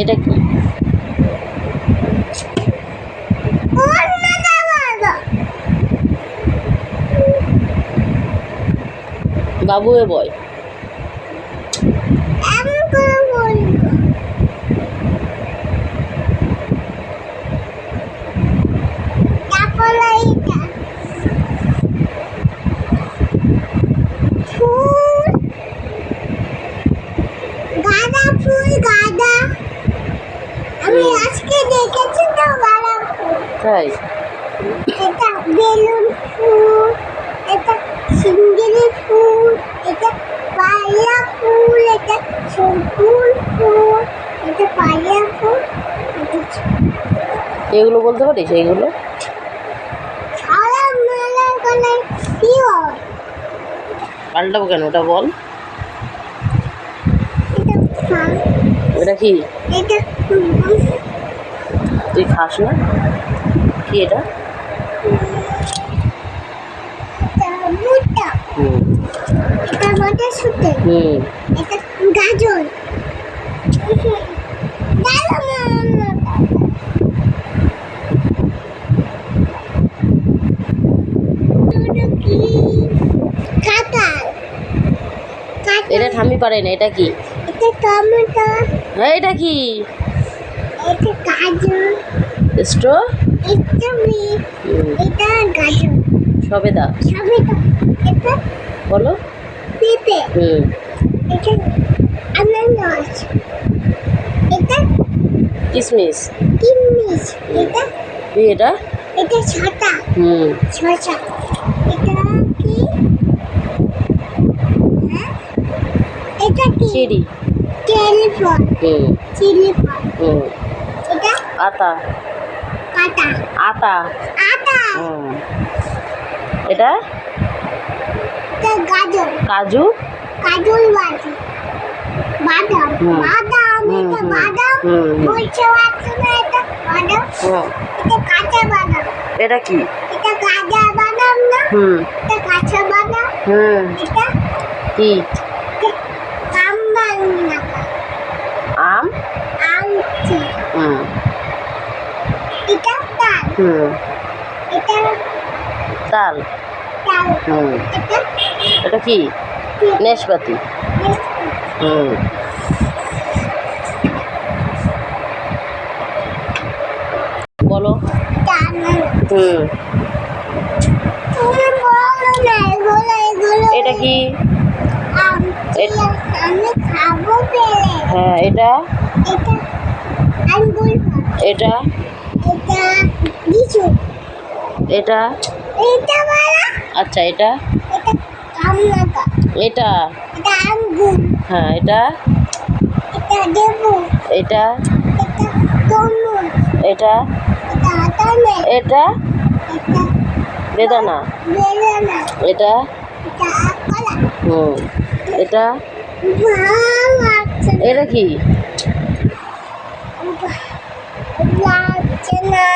এটা কি? বাবুয়ে বয়। গাঁদা ফুল, গাঁদা আমি আজকে দেখেছি তো গাঁদা ফুল। তাই? এটা বেলুন ফুল, এটা শিঙ্গিরি ফুল, এটা পাইয়া ফুল, এটা সবুজ ফুল, এটা পাইয়া ফুল। এগুলো বলতে পারিস? এইগুলো সারা মেলা গলে কি হয়? পাল্টাবো কেন? ওটা বল। এটা খান, এটা কি? এটা তুই খাস না? কি এটা? ভুট্টা, হুম এটা মটরশুঁটি, হুম এটা গাজর। কাঁঠাল, এটা ঠাম্মি পারে না। এটা কি? এটা টমেটো, হ্যাঁ, এটা কি? এটা গাজর, স্ট্র। এটা বিট, এটা গাজর, সবেদা। টমেটো, এটা বলো। পেঁপে, হুম এটা আনারস, এটা কিসমিস। কিশমিশ, এটা কি এটা? এটা ছটা, হুম শসা, এটা কি? হ্যাঁ, এটা কি? চিড়ি। চেরি ফল, হুম চিলি ফল, হুম এটা আতা। কাটা, আতা। আটা, হুম এটা এটা গাজর, কাজু। কাজুর বাটি, বাদাম, হুম। বাদাম, হুম, এটা হুম, বাদাম, হুম, হুম। বলছে পারছো না, এটা বাদাম, হুম এটা কাঁচা বাদাম, এটা কি? এটা কাঁচা বাদাম না, হুম এটা কাঁচা বাদাম, হুম এটা কি? কামবাং না, আম। আমচি, হুম এটা তাল, হুম এটা তাল। তাল, হুম এটা এটা কি? নেশপাতি। হুম বলো। তাল। হুম তুমি বলো না, এগুলো এটা কি? আম, আমি খাবো পেলে। হ্যাঁ, এটা এটা আঙ্গুর ফল, এটা এটা লিচু, এটা এটা বলা, আচ্ছা, এটা এটা কামরাঙা, এটা এটা আঙ্গুর, হ্যাঁ, এটা এটা লেবু, এটা এটা তরমুজ, এটা এটা আতামে, এটা এটা বেদানা। বেদানা, এটা এটা কলা। হুম এটা ভালো লাগছে না, এটা কি? লাগছে না।